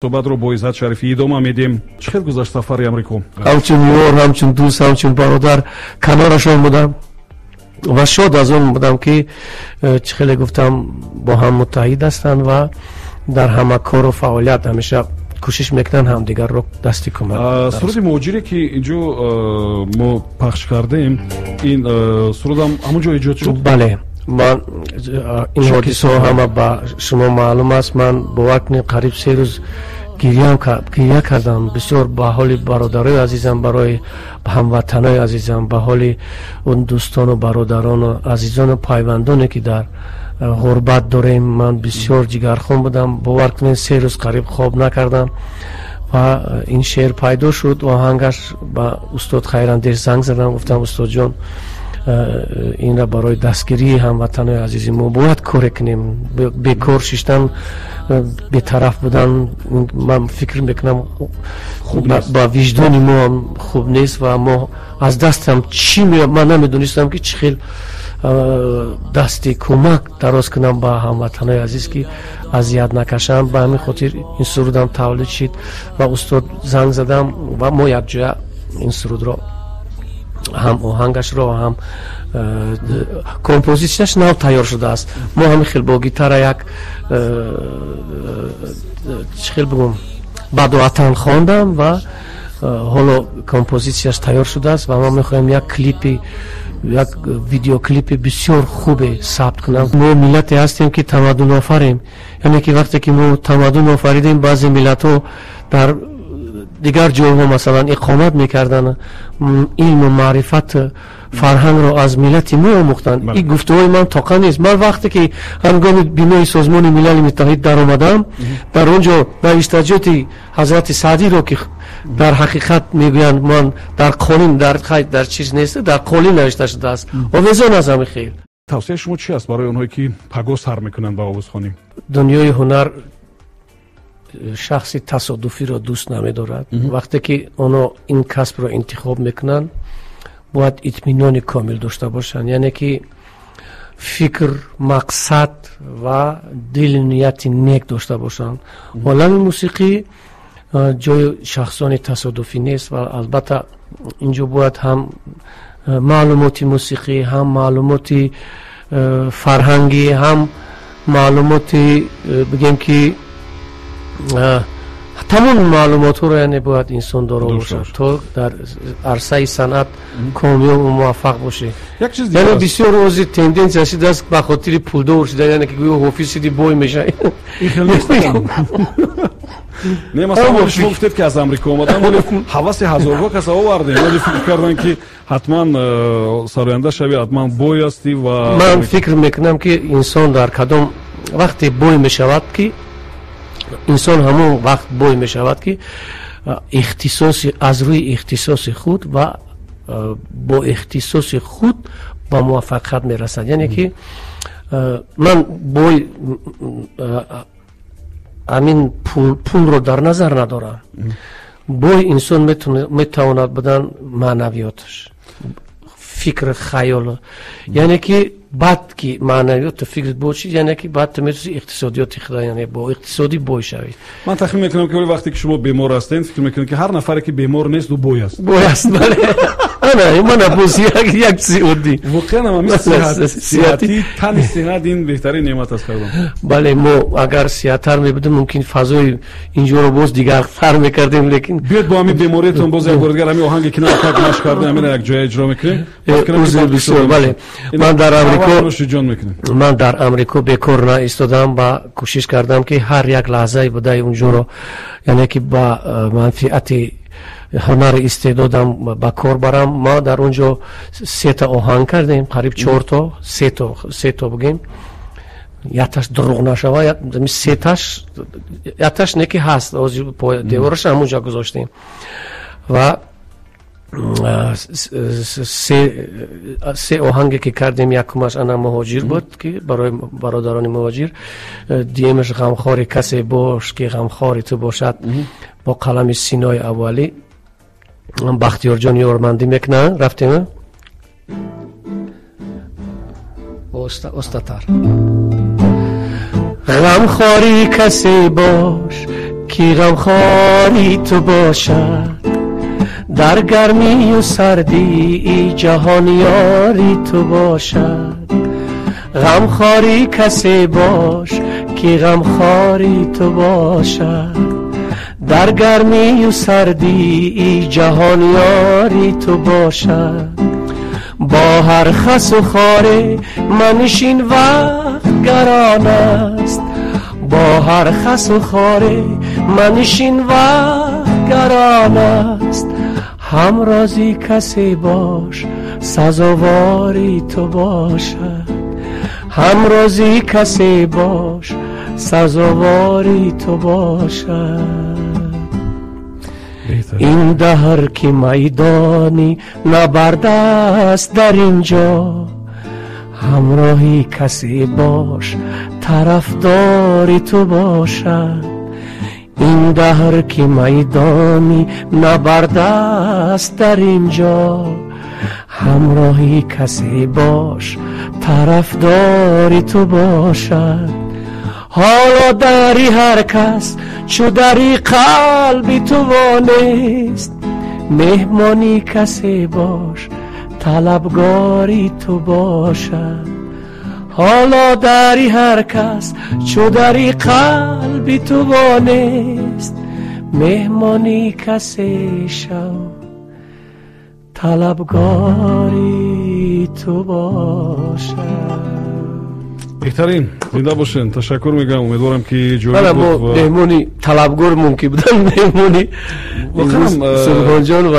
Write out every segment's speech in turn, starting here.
صحبت رو با عزت شریفی ادامه میدیم. چقدر گذشت سفر امریکا؟ همچون یار، همچون دوست، همچون برادر کنارشون بودم و شاد از اون بودم که خیلی گفتم با هم متحد هستند و در همه کار و فعالیت همیشه کوشش میکنن هم دیگر رو دستی کمک. سرود مهاجری که اینجا ما پخش کردیم این سرود هم همونجا ایجاد شد؟ بله، من این حادثه همه با شما معلوم است. من با وقت قریب 3 روز گریه کردم بسیار به حال برادرای عزیزم، برای هموطنای عزیزم، به حال اون دوستان و برادران و عزیزان و پیوندانی که در غربت داریم. من بسیار جگرخون بودم، با وقت من 3 روز قریب خواب نکردم و این شعر پیدا شد و آهنگش با استاد خیراندیش زنگ زدم، گفتم استاد جان این را برای دستگیری هموطنان عزیزی ما باید کار کنیم. بیکار ششتن به طرف بودن من فکر میکنم با وجدان ما خوب نیست و ما از دستم چی من نمیدونستم که چه خیلی دستی کمک دراز کنم با هموطنان عزیز که اذیت نکشن. به همین خاطر این سرودم تولید شد و استاد زنگ زدم و ما یک جا این سرود را هم آهنگش رو هم کمپوزیشنش نو تیار شده است. ما همین خیلی با گیتار یک خیلی بگم بدواتن خواندم و حالا کمپوزیشنش تیار شده است و ما میخوایم یک کلیپی، یک ویدیو کلیپ بسیار خوب ثبت کنم. ما ملتی هستیم که تمدن آفریم، یعنی که وقتی که ما تمدن آفریدیم بعضی ملت ها در دیگر جاها مثلا اقامت میکردن، علم و معرفت فرهنگ رو از ملت ما آموختن. این گفته‌های من طاقت نیست. من وقتی که هنگام بینای سازمان ملل متحد در آمدم در اونجا نوشتجات حضرت سعدی رو که در حقیقت میگویند من در قالین در چیز نیست، در قالین نوشته شده است و وزن از همه خیل. توصیه شما چی است برای اونهایی که پگاه سر میکنن با آوازخوانی؟ دنیای هنر شخصی تصادفی رو دوست نمی‌دارد. وقتی که اونا این کسب رو انتخاب میکنن باید اطمینان کامل داشته باشن، یعنی که فکر، مقصد و دل نیت نیک داشته باشن. عالم موسیقی جای شخصان تصادفی نیست و البته اینجا باید هم معلوماتی موسیقی، هم معلوماتی فرهنگی، هم معلوماتی بگیم که تمام معلومات رو یعنی باید انسان داره باشه تا در عرصه صنعت کامیاب و موفق باشه. یک چیز یعنی بسیار روزی تندنس هست دست به خاطر پول دار شده، یعنی که گویا حافظ دی بوی میشه. این خیلی نه مثلا شما گفتید که از امریکا اومدن ولی حواس هزارها کس آوردن ولی فکر کردن که حتما سراینده شوی، حتما بوی هستی و من فکر میکنم که انسان در کدام وقتی بوی میشود که انسان همون وقت بوی می شود که اختصاص از روی اختصاص خود و با اختصاص خود با موفقیت می رسد. یعنی که من بوی همین پول رو در نظر ندارم. بوی انسان می تواند بدن معنویاتش، فکر، خیال، یعنی که بعد که معنویات فکر باشی یعنی که بعد تو میتونی اقتصادیات خدا یعنی با اقتصادی بوی شوی. من تخمین میکنم که وقتی که شما بیمار هستین فکر میکنید که هر نفری که بیمار نیست دو بوی است. بوی است. بله. انا من ابوسی یک سیودی واقعا من سیاتی تن صحت این بهترین نعمت است کردم. بله ما اگر سیاتر میبودیم ممکن فضای اینجا رو باز دیگر فر میکردیم، لیکن بیاد با همین بیماریتون باز یک بار دیگر همین آهنگ که ناکات کردیم همین یک جای اجرا میکنیم. بله من در امریکا بیکار نه ایستادم و کوشش کردم که هر یک لحظه بوده اونجا رو یعنی که با منفعت هنر استعدادم با کار برم. ما در اونجا 3 تا آهنگ کردیم، قریب 4 تا 3 تا بگیم یکتاش دروغ نشوه 3 تاش یکتاش نکی هست از دیوارش همونجا گذاشتیم و 3 آهنگی که کردیم یکمش انا مهاجر بود که برای برادران مهاجر، دیمش غمخوار کسی باش که غمخوار تو باشد با قلم سینای اولی بختیار جان یارمندی میکنه. رفتیم استاتر غمخواری کسی باش کی غمخواری تو باشد، در گرمی و سردی جهان یاری تو باشد. غمخواری کسی باش کی غمخواری تو باشد، در گرمی و سردی جهان یاری تو باشد. با هر خس و خاره منشین وقت گران است، با هر خس و خاره منشین وقت گران است. همرازی کسی باش سزاواری تو باشد، همرازی کسی باش سزاواری تو باشد. این دهر که میدانی نبرد است در اینجا، همراهی کسی باش طرفداری تو باشد. این دهر که میدانی نبرد است در اینجا، همراهی کسی باش طرفداری تو باشد. حالا داری هر کس چو دری قلبی تو وانست، مهمانی کسی باش طلبگاری تو باشد. حالا داری هر کس چو دری قلبی تو وانست، مهمانی کسی شو طلبگاری تو باشد. بهترین زنده باشین. تشکر میگم. امیدوارم که جوری بود و مهمونی طلبگار ممکن بودن، مهمونی سلمان جان و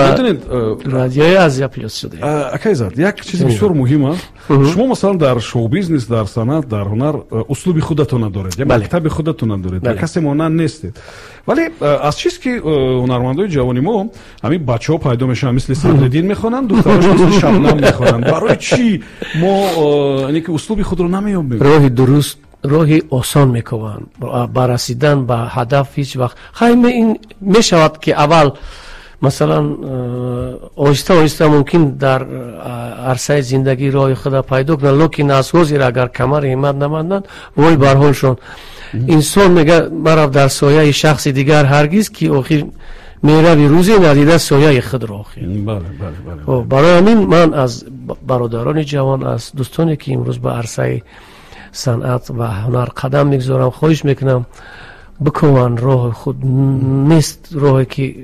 رادیوی آزیا پلیس شده. اکایزاد یک چیز بسیار مهمه، شما مثلا در شو بیزنس، در صنعت، در هنر اسلوب خودتون دارید، یک مکتب خودتون دارید، کسی مانند نیستید. ولی از چیزی که هنرمندای جوانی ما همین بچه‌ها پیدا میشن مثل صدرالدین میخوانن، دختراش مثل شبنم میخوانن. برای چی ما یعنی که اسلوب خود رو نمیابیم؟ راه درست، راه آسان میکنن برای رسیدن به هدف. هیچ وقت خیلی این میشود که اول مثلا آهسته آهسته ممکن در عرصه زندگی راه خود پیدا کنن، لیکن از حاضر اگر کمر همت نماندن وای بر حالشون. انسان میگه مرا در سایه شخص دیگر هرگز، که آخر میروی روزی ندیده سایه خود را آخر. بله. برای همین من از برادران جوان، از دوستانی که امروز به عرصه صنعت و هنر قدم میگذارم، خواهش میکنم بکنن. راه خود نیست راهی که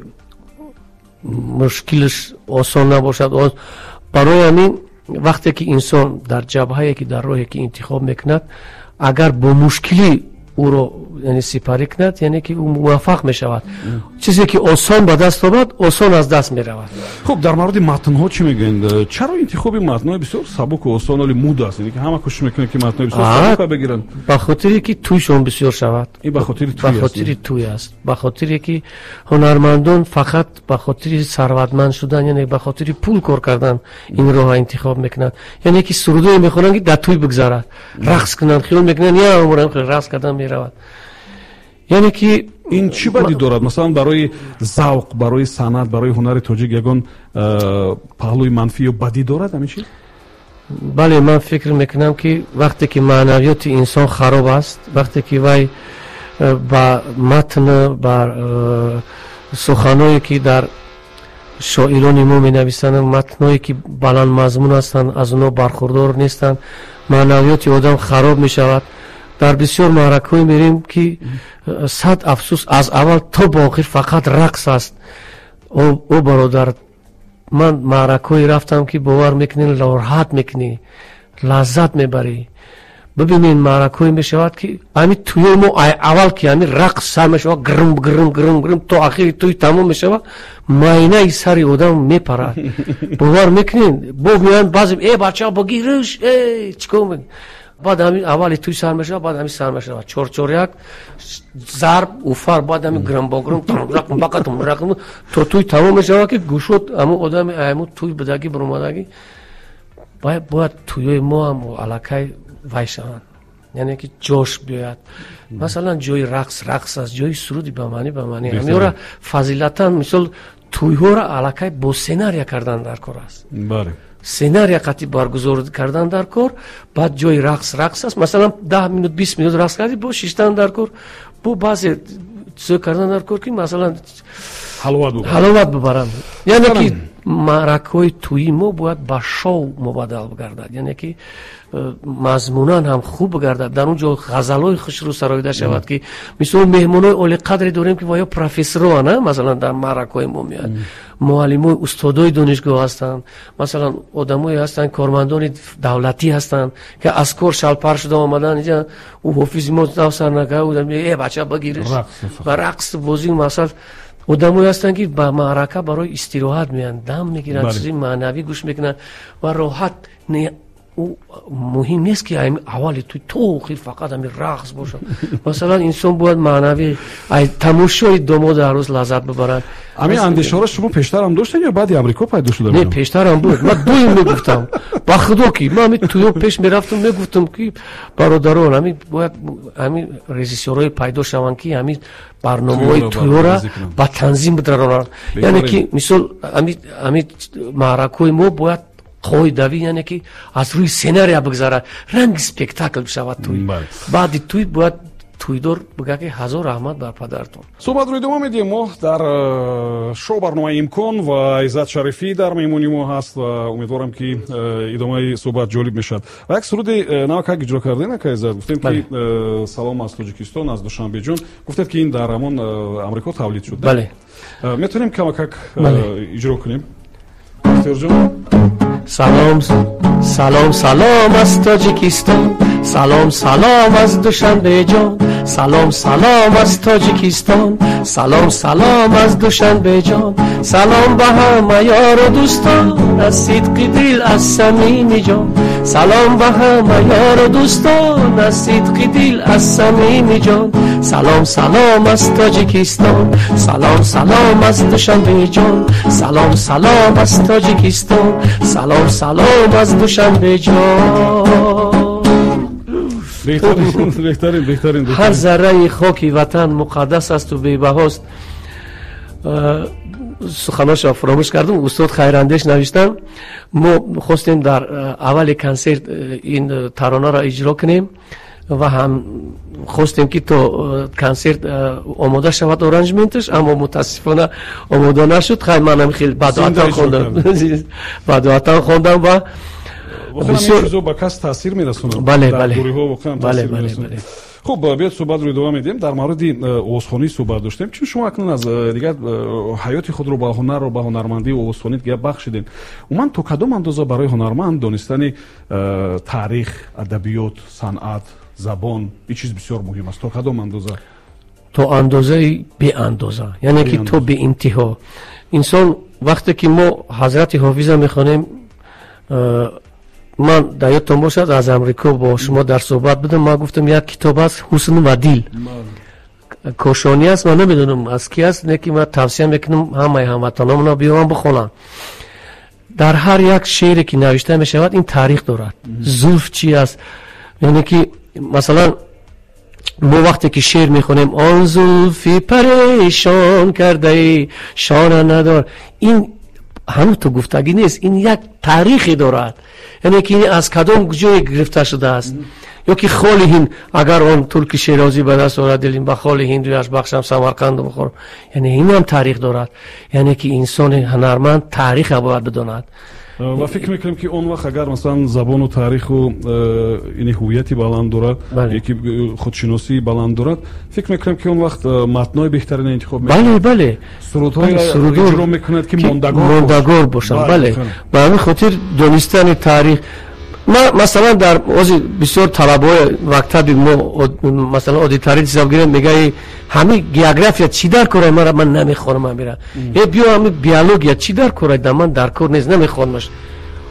مشکلش آسان نباشد. برای همین وقتی که انسان در جبهه‌ای که در راهی که انتخاب میکند، اگر با مشکلی او رو یعنی سپری کند، یعنی که او موفق می شود. چیزی که آسان به دست آمد آسان از دست می رود. خب در مورد متن ها چی میگن؟ چرا انتخاب متن های بسیار سبک و آسان ولی مود است؟ یعنی که همه کوشش میکنن که متن های بسیار سبک بگیرن. به خاطری که تویشون بسیار شود. این به خاطر توی است. به خاطری که هنرمندان فقط به خاطر ثروتمند شدن، یعنی به خاطر پول کار کردن این راه انتخاب میکنن. یعنی که سرودی میخونن که در توی بگذرد، رقص کنن، خیال میکنن یا عمرن رقص کردن میرود. یعنی که این چی بدی دارد؟ مثلا برای ذوق، برای صنعت، برای هنر تاجیک یگان پهلوی منفی و بدی دارد همیشه؟ بله، من فکر میکنم که وقتی که معنویات انسان خراب است، وقتی که وای با متن، بر سخنایی که در شاعران ما می نویسند، متنایی که بلند مضمون هستند، از اونها برخوردار نیستند، معنویات آدم خراب می شود. در بسیار معرکه‌ای میریم که صد افسوس از اول تا با آخر فقط رقص است. او برادر، من معرکه‌ای رفتم که باور میکنین راحت میکنی، لذت میبری. ببینین معرکه‌ای میشود که همین توی ما اول که همین رقص سر میشود، گرم گرم گرم گرم تا آخر توی تمام میشود، ماینه سر آدم میپرد. باور میکنین میان بعضی ای بچه‌ها بگیرش، چیکار میکنی؟ بعد همین اولی توی سر میشه، بعد همین سر میشه، چور یک ضرب اوفر، بعد همین گرم با گرم رقم رقم تو توی تمام میشه که گوشت همون آدم همون توی بدگی برمادگی باید توی ما هم علاقه وایشان، یعنی که جوش بیاد. مثلا جای رقص است، جای سرودی به معنی همین را فضیلتا مثل توی ها را علاقه با سناریو کردن در کار است. بله، سناریو قطعی برگزار کردن در کار. بعد جای رقص است، مثلا 10 minut 20 minut رقص کردی با شیشتن در کار. با بعضی چیز کردن در کار که مثلا حلاوت ببرند. یعنی که معرکه‌های تویی ما باید با شو مبادل بگردد، یعنی که مضمونان هم خوب بگردد، در اونجا غزل‌های خوش رو سرایده شود که مثلا مهمونای عالی قدری داریم که وایا پروفسورها نه مثلا در معرکه‌های ما میاد، معلمای استادای دانشگاه هستن، مثلا آدمایی هستن کارمندان دولتی هستن که از کار شلپر شده آمدن اینجا او حافظ ما تا سر نگاه ای بچه بگیرش و رقص بازی مثلا آدمایی هستن که با معرکه برای استراحت میان، دم میگیرن، چیزی معنوی گوش میکنن و راحت او مهم نیست که اول تو خیلی فقط همین رقص باشه. مثلا انسان باید معنوی تماشای داماد عروس لذت ببرن. همین اندیشه رو شما پیشتر هم داشتین یا بعد امریکا پیدا شده؟ نه پیشتر هم بود. من دویم میگفتم با خدا که من همین توی پیش میرفتم میگفتم که برادران همین باید همین رژیسورای پیدا شون که همین برنامه‌های توی را با تنظیم بدارن. یعنی که مثلا همین معرکه‌های ما باید خوی دوی یعنی که از روی سیناریا بگذاره، رنگ اسپکتاکل بشود توی. بعد توی باید توی دور بگه که هزار رحمت بر پدرتون. صحبت رو ادامه میدیم. ما در شو برنامه امکان و عزت شریفی در میمونی ما هست و امیدوارم که ادامه صحبت جالب میشد. و یک سرود نوک اجرا کردین که عزت گفتیم که سلام از تاجیکستان از دوشنبه جان، گفتید که این در همون امریکا تولید شد. بله. میتونیم کمک اجرا کنیم؟ ترجمه. سلام سلام سلام از تاجیکستان، سلام سلام از دوشنبه جان، سلام سلام از تاجیکستان، سلام سلام از دوشنبه جان، سلام به همه یار و دوستان از صدق دل از صمیم جان، سلام به همه یار و دوستان از صدق دل از صمیم جان، سلام سلام از تاجیکستان، سلام سلام از دوشنبه جان، سلام سلام از تاجیکستان، سلام سلام از دوشنبه جان. بهترین هر ذره خاک وطن مقدس است و بی‌بهاست. سخناش فراموش کردم، استاد خیراندیش نوشتن ما خواستیم در اول کنسرت این ترانه را اجرا کنیم و هم خواستیم که تو کنسرت آماده شود ارنجمنتش، اما متاسفانه آماده نشد. خیلی منم خیلی بداعتان خوندم و بسیار چیزا با کس تاثیر میرسونه. بله در بله. گروه ها واقعا تاثیر میرسونه. خب بیاد صحبت رو ادامه میدیم. در مورد اوسخونی صحبت داشتیم. چون شما اکنون از دیگه حیات خود رو با هنر و با هنرمندی و اوسخونی دیگه بخشیدین. عموما تو کدام اندازه برای هنرمند دانستن تاریخ، ادبیات، صنعت، زبان این چیز بسیار مهم است؟ تو کدام اندازه؟ تو اندازه بی اندازه، یعنی که تو به انتها. انسان وقتی که ما حضرت حافظ میخوانیم، من در یادتون باشد از امریکا با شما در صحبت بدم، ما گفتم یک کتاب است حسن و دل کوشانی است، من نمیدونم از کی است، نه که من توصیه میکنم همه هموطنان را بیان بخونن. در هر یک شعری که نوشته می شود این تاریخ دارد. زلف چی است؟ یعنی که مثلا ما وقتی که شعر میخونیم آن زلفی پریشان کرده شان ندار، این همون تو گفتگی نیست، این یک تاریخی دارد. یعنی که از کدام جای گرفته شده است، یا که خال هند اگر آن ترک شیرازی به دست آورد دلیم به خال هندویش بخشم سمرقند بخور، یعنی این هم تاریخ دارد. یعنی که انسان هنرمند تاریخ باید بداند. و فکر میکنم که اون وقت اگر مثلا زبان و تاریخ و این هویتی بلند دارد، یکی خودشناسی بلند دارد، فکر میکنم که اون وقت متنای بهترین انتخاب میکنه. بله سرودهای اجرا میکند که ماندگار باشن. بله به همین خاطر دانستن تاریخ. مثلا در بسیار طلبه‌های مکتب ما مثلا آدیتوری حساب گیرن میگه همین گیوگرافیا چی در کاره من نمیخونم میرم بیا همین بیولوژی چی در کاره من در کار نیست نمیخونمش.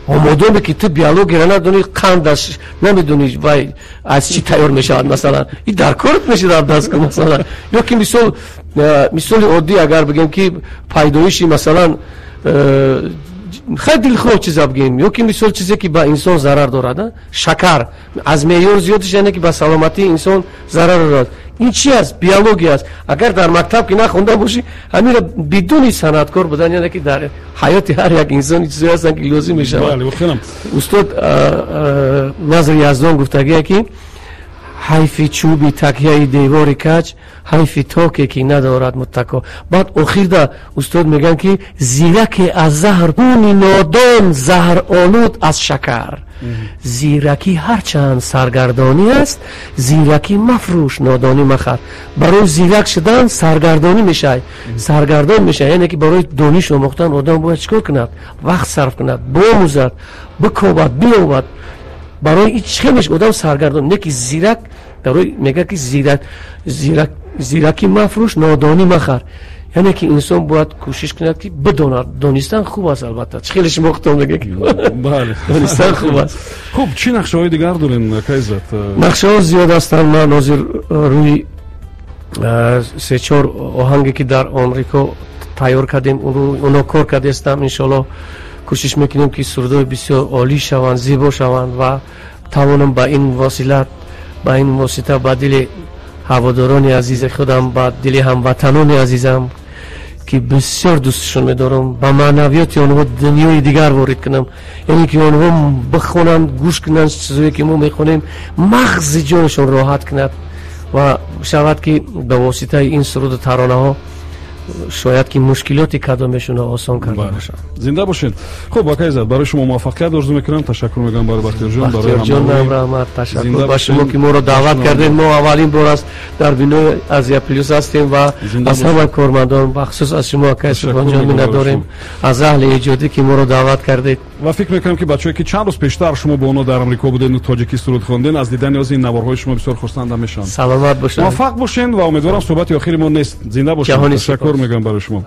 آماده که تو بیولوژی را ندونی قندش نمیدونی وای از چی تیار میشه مثلا این در کارت میشه در دست کن مثلا. یا که مثال عادی اگر بگیم که پیدایشی مثلا خیلی دلخواه چیزا بگیم، یا که مثال چیزی که با انسان ضرر دارد، شکر از معیار زیادش یعنی که با سلامتی انسان ضرر دارد. این چی است؟ بیولوژی است. اگر در مکتب که نخونده باشی همین بدون صنعتکار بودن، یعنی که در حیات هر یک انسان چیزی هستن که لازم میشه. بله بخونم. استاد نظر یزدان گفتگی که حیف چوبی تکیه دیواری کج، حیف تاکی که ندارد متکا. بعد آخر دا استاد میگن که زیرک از زهر خون نادان زهر آلود از شکر. زیرکی هرچند سرگردانی است، زیرکی مفروش نادانی مخر. برای زیرک شدن سرگردانی میشه، سرگردان میشه، یعنی که برای دانش آموختن آدم باید چیکار کند؟ وقت صرف کند، بآموزد، بکوبد، بیابد. برای هیچ چیزش آدم سرگردان. نه که زیرک برای میگه که زیرکی مفروش نادانی مخر، یعنی که انسان باید کوشش کند که بداند. دانستن خوب است البته، خیلیش مختم میگه که بله دانستن خوب است. خوب، چی نقشه های دیگر دارین که عزت؟ نقشه ها زیاد هستن. ما ناظر روی 3-4 آهنگی که در آمریکا تیار کردیم اونا کار کرده استم. انشالله کوشش میکنیم که سرودای بسیار عالی شوند، زیبا شوند و توانم با این واسطه با دل هواداران عزیز خودم، با دل هموطنان عزیزم که بسیار دوستشون می‌دارم، با معنویات آنها دنیای دیگر وارد کنم. یعنی که آنها بخونن، گوش کنن چیزایی که ما میخونیم، مغز جانشون راحت کند و شاید که به واسطه این سرود و ترانه ها شاید که مشکلات کدامشون آسان کرده باشه. زنده باشین. خب باقی عزت، برای شما موفقیت آرزو میکنم. تشکر میگم برای بختیار جان، برای همراهی. رحمت، تشکر با شما که ما رو دعوت کردین. ما اولین بار است در بینای ازیا پلیس هستیم و از همه کارمندان بخصوص از شما که سبحان جان نداریم، از اهل ایجادی که ما رو دعوت کردید. و فکر میکنم که بچه‌ای که چند روز پیشتر شما با اونها در آمریکا بودین و تاجیکی سرود خواندین، از دیدن از این نوارهای شما بسیار خرسند میشن. سلامت باشین، موفق باشین و امیدوارم صحبت آخری ما نیست. زنده باشین. تشکر میگم برای شما.